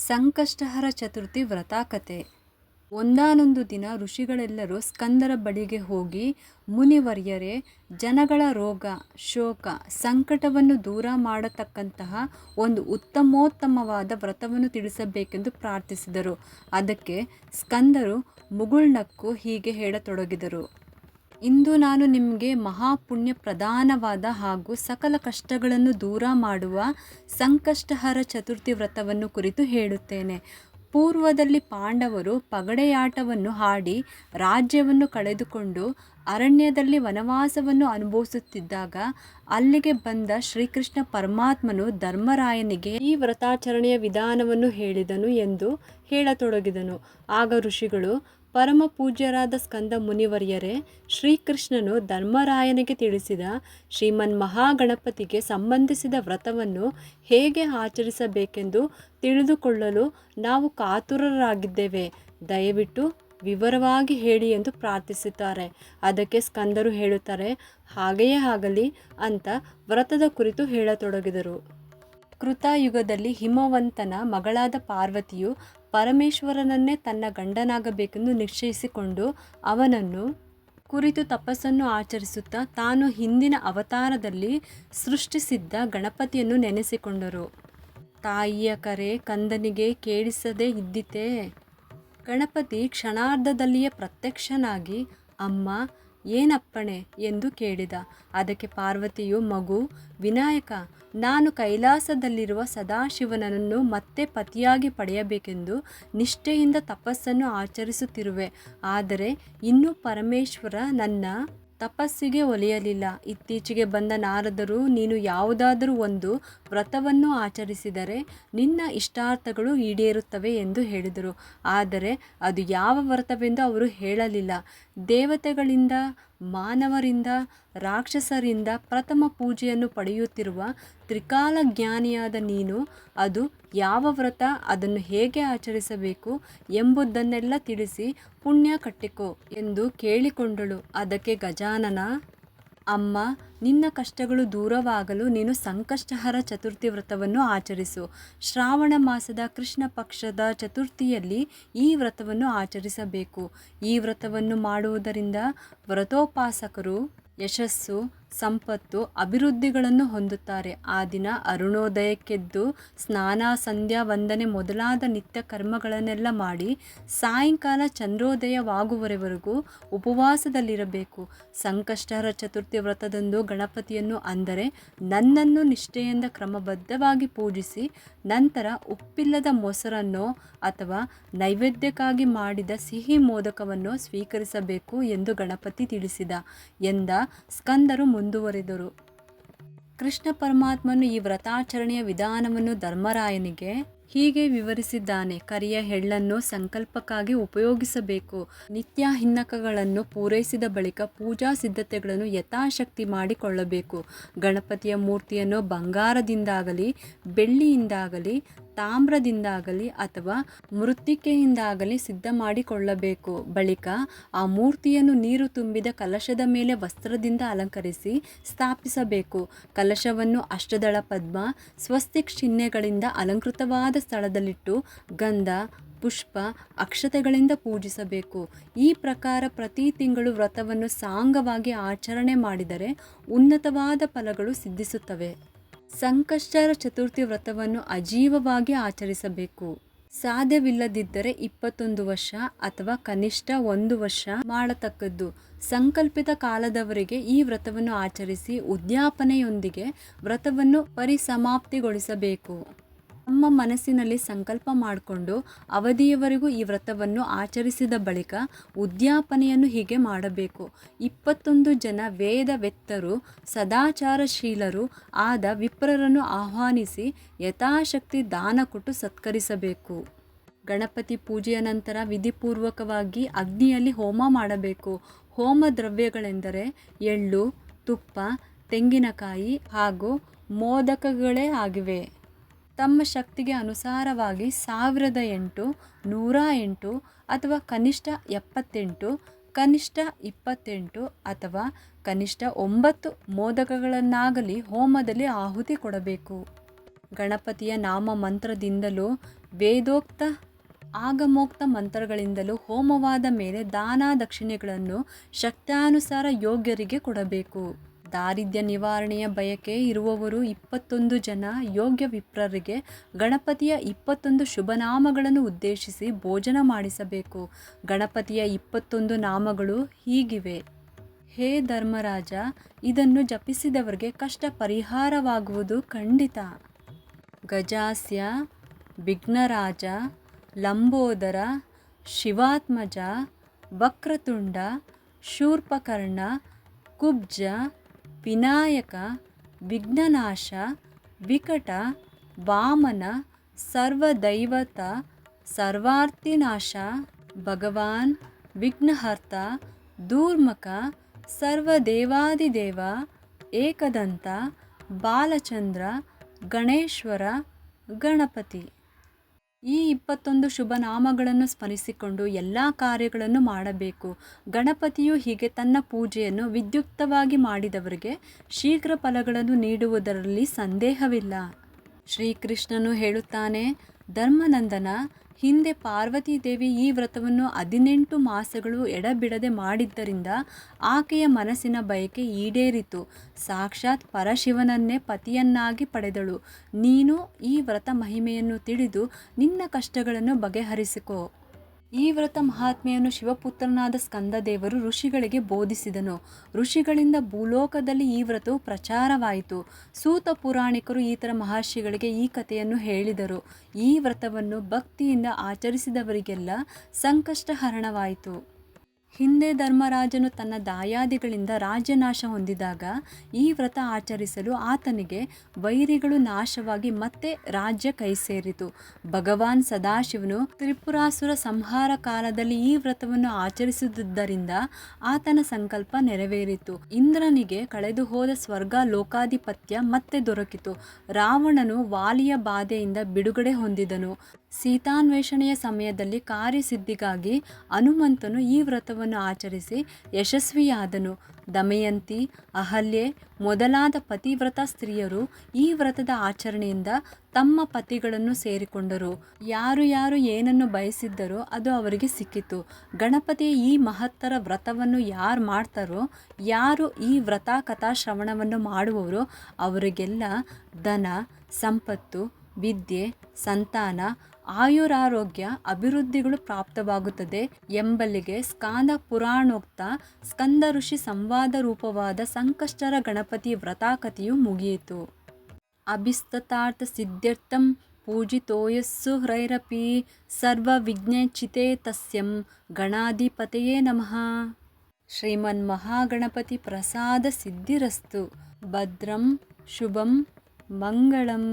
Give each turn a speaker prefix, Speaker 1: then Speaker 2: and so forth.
Speaker 1: ಸಂಕಷ್ಟಹರ ಚತುರ್ಥಿ ವ್ರತ ಕಥೆ. ಒಂದಾನೊಂದು ದಿನ ಋಷಿಗಳೆಲ್ಲರೂ ಸ್ಕಂದರ ಬಳಿಗೆ ಹೋಗಿ, ಮುನಿವರ್ಯರೇ, ಜನಗಳ ರೋಗ, ಶೋಕ, ಸಂಕಟವನ್ನು ದೂರ ಮಾಡತಕ್ಕಂತಹ ಒಂದು ಉತ್ತಮೋತ್ತಮವಾದ ವ್ರತವನ್ನು ತಿಳಿಸಬೇಕೆಂದು ಪ್ರಾರ್ಥಿಸಿದರು. ಅದಕ್ಕೆ ಸ್ಕಂದರು ಮುಗುಳ್ನಕ್ಕು ಹೀಗೆ ಹೇಳತೊಡಗಿದರು. ಇಂದು ನಾನು ನಿಮಗೆ ಮಹಾಪುಣ್ಯ ಪ್ರಧಾನವಾದ ಹಾಗೂ ಸಕಲ ಕಷ್ಟಗಳನ್ನು ದೂರ ಮಾಡುವ ಸಂಕಷ್ಟಹರ ಚತುರ್ಥಿ ವ್ರತವನ್ನು ಕುರಿತು ಹೇಳುತ್ತೇನೆ. ಪೂರ್ವದಲ್ಲಿ ಪಾಂಡವರು ಪಗಡೆಯಾಟವನ್ನು ಆಡಿ ರಾಜ್ಯವನ್ನು ಕಳೆದುಕೊಂಡು ಅರಣ್ಯದಲ್ಲಿ ವನವಾಸವನ್ನು ಅನುಭವಿಸುತ್ತಿದ್ದಾಗ ಅಲ್ಲಿಗೆ ಬಂದ ಶ್ರೀಕೃಷ್ಣ ಪರಮಾತ್ಮನು ಧರ್ಮರಾಯನಿಗೆ ಈ ವ್ರತಾಚರಣೆಯ ವಿಧಾನವನ್ನು ಹೇಳಿದನು ಎಂದು ಹೇಳತೊಡಗಿದನು. ಆಗ ಋಷಿಗಳು, ಪರಮ ಪೂಜ್ಯರಾದ ಸ್ಕಂದ ಮುನಿವರ್ಯರೇ, ಶ್ರೀಕೃಷ್ಣನು ಧರ್ಮರಾಯನಿಗೆ ತಿಳಿಸಿದ ಶ್ರೀಮನ್ ಮಹಾಗಣಪತಿಗೆ ಸಂಬಂಧಿಸಿದ ವ್ರತವನ್ನು ಹೇಗೆ ಆಚರಿಸಬೇಕೆಂದು ತಿಳಿದುಕೊಳ್ಳಲು ನಾವು ಕಾತುರರಾಗಿದ್ದೇವೆ. ದಯವಿಟ್ಟು ವಿವರವಾಗಿ ಹೇಳಿ ಎಂದು ಪ್ರಾರ್ಥಿಸುತ್ತಾರೆ. ಅದಕ್ಕೆ ಸ್ಕಂದರು ಹೇಳುತ್ತಾರೆ, ಹಾಗೆಯೇ ಆಗಲಿ ಅಂತ ವ್ರತದ ಕುರಿತು ಹೇಳತೊಡಗಿದರು. ಕೃತಯುಗದಲ್ಲಿ ಹಿಮವಂತನ ಮಗಳಾದ ಪಾರ್ವತಿಯು ಪರಮೇಶ್ವರನನ್ನೇ ತನ್ನ ಗಂಡನಾಗಬೇಕೆಂದು ನಿಶ್ಚಯಿಸಿಕೊಂಡು ಅವನನ್ನು ಕುರಿತು ತಪಸ್ಸನ್ನು ಆಚರಿಸುತ್ತಾ ತಾನು ಹಿಂದಿನ ಅವತಾರದಲ್ಲಿ ಸೃಷ್ಟಿಸಿದ್ದ ಗಣಪತಿಯನ್ನು ನೆನೆಸಿಕೊಂಡರು. ತಾಯಿಯ ಕರೆ ಕಂದನಿಗೆ ಕೇಳಿಸದೇ ಇದ್ದಿತೇ? ಗಣಪತಿ ಕ್ಷಣಾರ್ಧದಲ್ಲಿಯೇ ಪ್ರತ್ಯಕ್ಷನಾಗಿ, ಅಮ್ಮ ಏನಪ್ಪಣೆ ಎಂದು ಕೇಳಿದ. ಅದಕ್ಕೆ ಪಾರ್ವತಿಯು, ಮಗು ವಿನಾಯಕ, ನಾನು ಕೈಲಾಸದಲ್ಲಿರುವ ಸದಾಶಿವನನ್ನು ಮತ್ತೆ ಪತಿಯಾಗಿ ಪಡೆಯಬೇಕೆಂದು ನಿಷ್ಠೆಯಿಂದ ತಪಸ್ಸನ್ನು ಆಚರಿಸುತ್ತಿರುವೆ. ಆದರೆ ಇನ್ನೂ ಪರಮೇಶ್ವರ ನನ್ನ ತಪಸ್ಸಿಗೆ ಒಲಿಯಲಿಲ್ಲ. ಇತ್ತೀಚೆಗೆ ಬಂದ ನಾರದರು, ನೀನು ಯಾವುದಾದರೂ ಒಂದು ವ್ರತವನ್ನು ಆಚರಿಸಿದರೆ ನಿನ್ನ ಇಷ್ಟಾರ್ಥಗಳು ಈಡೇರುತ್ತವೆ ಎಂದು ಹೇಳಿದರು. ಆದರೆ ಅದು ಯಾವ ವ್ರತವೆಂದು ಅವರು ಹೇಳಲಿಲ್ಲ. ದೇವತೆಗಳಿಂದ, ಮಾನವರಿಂದ, ರಾಕ್ಷಸರಿಂದ ಪ್ರಥಮ ಪೂಜೆಯನ್ನು ಪಡೆಯುತ್ತಿರುವ ತ್ರಿಕಾಲಜ್ಞಾನಿಯಾದ ನೀನು ಅದು ಯಾವ ವ್ರತ, ಅದನ್ನು ಹೇಗೆ ಆಚರಿಸಬೇಕು ಎಂಬುದನ್ನೆಲ್ಲ ತಿಳಿಸಿ ಪುಣ್ಯ ಕಟ್ಟಿಕೋ ಎಂದು ಕೇಳಿಕೊಂಡಳು. ಅದಕ್ಕೆ ಗಜಾನನ, ಅಮ್ಮ, ನಿನ್ನ ಕಷ್ಟಗಳು ದೂರವಾಗಲು ನೀನು ಸಂಕಷ್ಟಹರ ಚತುರ್ಥಿ ವ್ರತವನ್ನು ಆಚರಿಸು. ಶ್ರಾವಣ ಮಾಸದ ಕೃಷ್ಣ ಪಕ್ಷದ ಚತುರ್ಥಿಯಲ್ಲಿ ಈ ವ್ರತವನ್ನು ಆಚರಿಸಬೇಕು. ಈ ವ್ರತವನ್ನು ಮಾಡುವುದರಿಂದ ವ್ರತೋಪಾಸಕರು ಯಶಸ್ಸು, ಸಂಪತ್ತು, ಅಭಿವೃದ್ಧಿಗಳನ್ನು ಹೊಂದುತ್ತಾರೆ. ಆ ದಿನ ಅರುಣೋದಯಕ್ಕೆದ್ದು ಸ್ನಾನ, ಸಂಧ್ಯಾ ವಂದನೆ ಮೊದಲಾದ ನಿತ್ಯ ಕರ್ಮಗಳನ್ನೆಲ್ಲ ಮಾಡಿ ಸಾಯಂಕಾಲ ಚಂದ್ರೋದಯವಾಗುವವರೆಗೂ ಉಪವಾಸದಲ್ಲಿರಬೇಕು. ಸಂಕಷ್ಟಹರ ಚತುರ್ಥಿ ವ್ರತದಂದು ಗಣಪತಿಯನ್ನು, ಅಂದರೆ ನನ್ನನ್ನು ನಿಷ್ಠೆಯಿಂದ ಕ್ರಮಬದ್ಧವಾಗಿ ಪೂಜಿಸಿ ನಂತರ ಉಪ್ಪಿಲ್ಲದ ಮೊಸರನ್ನೋ ಅಥವಾ ನೈವೇದ್ಯಕ್ಕಾಗಿ ಮಾಡಿದ ಸಿಹಿ ಮೋದಕವನ್ನು ಸ್ವೀಕರಿಸಬೇಕು ಎಂದು ಗಣಪತಿ ತಿಳಿಸಿದ ಎಂದ ಸ್ಕಂದರು ಮುಂದುವರಿದರು. ಕೃಷ್ಣ ಪರಮಾತ್ಮನು ಈ ವ್ರತಾಚರಣೆಯ ವಿಧಾನವನ್ನು ಧರ್ಮರಾಯನಿಗೆ ಹೀಗೆ ವಿವರಿಸಿದ್ದಾನೆ. ಕರಿಯ ಎಳ್ಳನ್ನು ಸಂಕಲ್ಪಕ್ಕಾಗಿ ಉಪಯೋಗಿಸಬೇಕು. ನಿತ್ಯ ಹಿನ್ನಕಗಳನ್ನು ಪೂರೈಸಿದ ಬಳಿಕ ಪೂಜಾ ಸಿದ್ಧತೆಗಳನ್ನು ಯಥಾಶಕ್ತಿ ಮಾಡಿಕೊಳ್ಳಬೇಕು. ಗಣಪತಿಯ ಮೂರ್ತಿಯನ್ನು ಬಂಗಾರದಿಂದಾಗಲಿ, ಬೆಳ್ಳಿಯಿಂದಾಗಲಿ, ತಾಮ್ರದಿಂದಾಗಲಿ ಅಥವಾ ಮೃತ್ತಿಕೆಯಿಂದಾಗಲಿ ಸಿದ್ಧ ಮಾಡಿಕೊಳ್ಳಬೇಕು. ಬಳಿಕ ಆ ಮೂರ್ತಿಯನ್ನು ನೀರು ತುಂಬಿದ ಕಲಶದ ಮೇಲೆ ವಸ್ತ್ರದಿಂದ ಅಲಂಕರಿಸಿ ಸ್ಥಾಪಿಸಬೇಕು. ಕಲಶವನ್ನು ಅಷ್ಟದಳ ಪದ್ಮ, ಸ್ವಸ್ತಿಕ್ ಚಿಹ್ನೆಗಳಿಂದ ಅಲಂಕೃತವಾದ ಸ್ಥಳದಲ್ಲಿಟ್ಟು ಗಂಧ, ಪುಷ್ಪ, ಅಕ್ಷತೆಗಳಿಂದ ಪೂಜಿಸಬೇಕು. ಈ ಪ್ರಕಾರ ಪ್ರತಿ ತಿಂಗಳು ವ್ರತವನ್ನು ಸಾಂಗವಾಗಿ ಆಚರಣೆ ಮಾಡಿದರೆ ಉನ್ನತವಾದ ಫಲಗಳು ಸಿದ್ಧಿಸುತ್ತವೆ. ಸಂಕಷ್ಟಹರ ಚತುರ್ಥಿ ವ್ರತವನ್ನು ಅಜೀವವಾಗಿ ಆಚರಿಸಬೇಕು. ಸಾಧ್ಯವಿಲ್ಲದಿದ್ದರೆ 21 ವರ್ಷ ಅಥವಾ ಕನಿಷ್ಠ 1 ವರ್ಷ ಮಾಡತಕ್ಕದ್ದು. ಸಂಕಲ್ಪಿತ ಕಾಲದವರೆಗೆ ಈ ವ್ರತವನ್ನು ಆಚರಿಸಿ ಉದ್ಯಾಪನೆಯೊಂದಿಗೆ ವ್ರತವನ್ನು ಪರಿಸಮಾಪ್ತಿಗೊಳಿಸಬೇಕು. ನಮ್ಮ ಮನಸ್ಸಿನಲ್ಲಿ ಸಂಕಲ್ಪ ಮಾಡಿಕೊಂಡು ಅವಧಿಯವರೆಗೂ ಈ ವ್ರತವನ್ನು ಆಚರಿಸಿದ ಬಳಿಕ ಉದ್ಯಾಪನೆಯನ್ನು ಹೀಗೆ ಮಾಡಬೇಕು. 21 ಜನ ವೇದವೆತ್ತರು, ಸದಾಚಾರಶೀಲರು ಆದ ವಿಪ್ರರನ್ನು ಆಹ್ವಾನಿಸಿ ಯಥಾಶಕ್ತಿ ದಾನ ಕೊಟ್ಟು ಸತ್ಕರಿಸಬೇಕು. ಗಣಪತಿ ಪೂಜೆಯ ನಂತರ ವಿಧಿಪೂರ್ವಕವಾಗಿ ಅಗ್ನಿಯಲ್ಲಿ ಹೋಮ ಮಾಡಬೇಕು. ಹೋಮ ದ್ರವ್ಯಗಳೆಂದರೆ ಎಳ್ಳು, ತುಪ್ಪ, ತೆಂಗಿನಕಾಯಿ ಹಾಗೂ ಮೋದಕಗಳೇ ಆಗಿವೆ. ತಮ್ಮ ಶಕ್ತಿಗೆ ಅನುಸಾರವಾಗಿ 1008, 108 ಅಥವಾ ಕನಿಷ್ಠ 78, ಕನಿಷ್ಠ 28 ಅಥವಾ ಕನಿಷ್ಠ 9 ಮೋದಕಗಳನ್ನಾಗಲಿ ಹೋಮದಲ್ಲಿ ಆಹುತಿ ಕೊಡಬೇಕು. ಗಣಪತಿಯ ನಾಮ ಮಂತ್ರದಿಂದಲೂ ವೇದೋಕ್ತ ಆಗಮೋಕ್ತ ಮಂತ್ರಗಳಿಂದಲೂ ಹೋಮವಾದ ಮೇಲೆ ದಾನ ದಕ್ಷಿಣೆಗಳನ್ನು ಶಕ್ತಾನುಸಾರ ಯೋಗ್ಯರಿಗೆ ಕೊಡಬೇಕು. ದಾರಿದ್ರ್ಯ ನಿವಾರಣೆಯ ಬಯಕೆ ಇರುವವರು 21 ಜನ ಯೋಗ್ಯ ವಿಪ್ರರಿಗೆ ಗಣಪತಿಯ 21 ಶುಭನಾಮಗಳನ್ನು ಉದ್ದೇಶಿಸಿ ಭೋಜನ ಮಾಡಿಸಬೇಕು. ಗಣಪತಿಯ 21 ನಾಮಗಳು ಹೀಗಿವೆ. ಹೇ ಧರ್ಮರಾಜ, ಇದನ್ನು ಜಪಿಸಿದವರಿಗೆ ಕಷ್ಟ ಪರಿಹಾರವಾಗುವುದು ಖಂಡಿತ. ಗಜಾಸ್ಯ, ವಿಘ್ನರಾಜ, ಲಂಬೋದರ, ಶಿವಾತ್ಮಜ, ವಕ್ರತುಂಡ, ಶೂರ್ಪಕರ್ಣ, ಕುಬ್ಜ, ವಿನಾಯಕ, ವಿಘ್ನನಾಶ, ವಿಕಟ, ವಾಮನ, ಸರ್ವದೈವತ, ಸರ್ವಾರ್ಥಿನಾಶ, ಭಗವಾನ್, ವಿಘ್ನಹರ್ತ, ಧೂರ್ಮಕ, ಸರ್ವದೇವಾದಿದೇವ, ಏಕದಂತ, ಬಾಲಚಂದ್ರ, ಗಣೇಶ್ವರ, ಗಣಪತಿ. ಈ 21 ಶುಭ ನಾಮಗಳನ್ನು ಸ್ಮರಿಸಿಕೊಂಡು ಎಲ್ಲ ಕಾರ್ಯಗಳನ್ನು ಮಾಡಬೇಕು. ಗಣಪತಿಯು ಹೀಗೆ ತನ್ನ ಪೂಜೆಯನ್ನು ವಿದ್ಯುಕ್ತವಾಗಿ ಮಾಡಿದವರಿಗೆ ಶೀಘ್ರ ಫಲಗಳನ್ನು ನೀಡುವುದರಲ್ಲಿ ಸಂದೇಹವಿಲ್ಲ. ಶ್ರೀಕೃಷ್ಣನು ಹೇಳುತ್ತಾನೆ, ಧರ್ಮನಂದನ, ಹಿಂದೆ ಪಾರ್ವತೀದೇವಿ ಈ ವ್ರತವನ್ನು 18 ಮಾಸಗಳು ಎಡಬಿಡದೆ ಮಾಡಿದ್ದರಿಂದ ಆಕೆಯ ಮನಸ್ಸಿನ ಬಯಕೆ ಈಡೇರಿತು. ಸಾಕ್ಷಾತ್ ಪರಶಿವನನ್ನೇ ಪತಿಯನ್ನಾಗಿ ಪಡೆದಳು. ನೀನು ಈ ವ್ರತ ಮಹಿಮೆಯನ್ನು ತಿಳಿದು ನಿನ್ನ ಕಷ್ಟಗಳನ್ನು ಬಗೆಹರಿಸಿಕೋ. ಈ ವ್ರತ ಮಹಾತ್ಮೆಯನ್ನು ಶಿವಪುತ್ರನಾದ ಸ್ಕಂದದೇವರು ಋಷಿಗಳಿಗೆ ಬೋಧಿಸಿದನು. ಋಷಿಗಳಿಂದ ಭೂಲೋಕದಲ್ಲಿ ಈ ವ್ರತವು ಪ್ರಚಾರವಾಯಿತು. ಸೂತ ಪುರಾಣಿಕರು ಇತರ ಮಹರ್ಷಿಗಳಿಗೆ ಈ ಕಥೆಯನ್ನು ಹೇಳಿದರು. ಈ ವ್ರತವನ್ನು ಭಕ್ತಿಯಿಂದ ಆಚರಿಸಿದವರಿಗೆಲ್ಲ ಸಂಕಷ್ಟ ಹರಣವಾಯಿತು. ಹಿಂದೆ ಧರ್ಮರಾಜನು ತನ್ನ ದಾಯಾದಿಗಳಿಂದ ರಾಜ್ಯನಾಶ ಹೊಂದಿದಾಗ ಈ ವ್ರತ ಆಚರಿಸಲು ಆತನಿಗೆ ವೈರಿಗಳು ನಾಶವಾಗಿ ಮತ್ತೆ ರಾಜ್ಯ ಕೈಸೇರಿತು. ಭಗವಾನ್ ಸದಾಶಿವನು ತ್ರಿಪುರಾಸುರ ಸಂಹಾರ ಕಾಲದಲ್ಲಿ ಈ ವ್ರತವನ್ನು ಆಚರಿಸಿದುದರಿಂದ ಆತನ ಸಂಕಲ್ಪ ನೆರವೇರಿತು. ಇಂದ್ರನಿಗೆ ಕಳೆದು ಹೋದ ಸ್ವರ್ಗ ಲೋಕಾಧಿಪತ್ಯ ಮತ್ತೆ ದೊರಕಿತು. ರಾವಣನು ವಾಲಿಯ ಬಾಧೆಯಿಂದ ಬಿಡುಗಡೆ ಹೊಂದಿದನು. ಸೀತಾನ್ವೇಷಣೆಯ ಸಮಯದಲ್ಲಿ ಕಾರ್ಯಸಿದ್ಧಿಗಾಗಿ ಹನುಮಂತನು ಈ ವ್ರತವನ್ನು ಆಚರಿಸಿ ಯಶಸ್ವಿಯಾದನು. ದಮಯಂತಿ, ಅಹಲ್ಯೆ ಮೊದಲಾದ ಪತಿವ್ರತ ಸ್ತ್ರೀಯರು ಈ ವ್ರತದ ಆಚರಣೆಯಿಂದ ತಮ್ಮ ಪತಿಗಳನ್ನು ಸೇರಿಕೊಂಡರು. ಯಾರು ಏನನ್ನು ಬಯಸಿದ್ದರೋ ಅದು ಅವರಿಗೆ ಸಿಕ್ಕಿತು. ಗಣಪತಿಯ ಈ ಮಹತ್ತರ ವ್ರತವನ್ನು ಯಾರು ಮಾಡ್ತಾರೋ, ಯಾರು ಈ ವ್ರತ ಕಥಾ ಶ್ರವಣವನ್ನು ಮಾಡುವವರೋ ಅವರಿಗೆಲ್ಲ ಧನ, ಸಂಪತ್ತು, ವಿದ್ಯೆ, ಸಂತಾನ, ಆಯುರಾರೋಗ್ಯ ಅಭಿವೃದ್ಧಿಗಳು ಪ್ರಾಪ್ತವಾಗುತ್ತದೆ ಎಂಬಲ್ಲಿಗೆ ಸ್ಕಾಂದ ಪುರಾಣೋಕ್ತ ಸ್ಕಂದ ಋಷಿ ಸಂವಾದ ರೂಪವಾದ ಸಂಕಷ್ಟರ ಗಣಪತಿ ವ್ರತಾಕಥೆಯು ಮುಗಿಯಿತು. ಅಭಿಸ್ತತಾರ್ಥ ಸಿದ್ಧ್ಯರ್ಥಂ ಪೂಜಿತೋಯಸ್ಸು ಹ್ರೈರಪಿ ಸರ್ವ ವಿಘ್ನಚಿತೆ ತಸ್ಯಂ ಗಣಾಧಿಪತಯೇ ನಮಃ. ಶ್ರೀಮನ್ ಮಹಾಗಣಪತಿ ಪ್ರಸಾದ ಸಿದ್ಧಿರಸ್ತು. ಭದ್ರಂ ಶುಭಂ ಮಂಗಳಂ.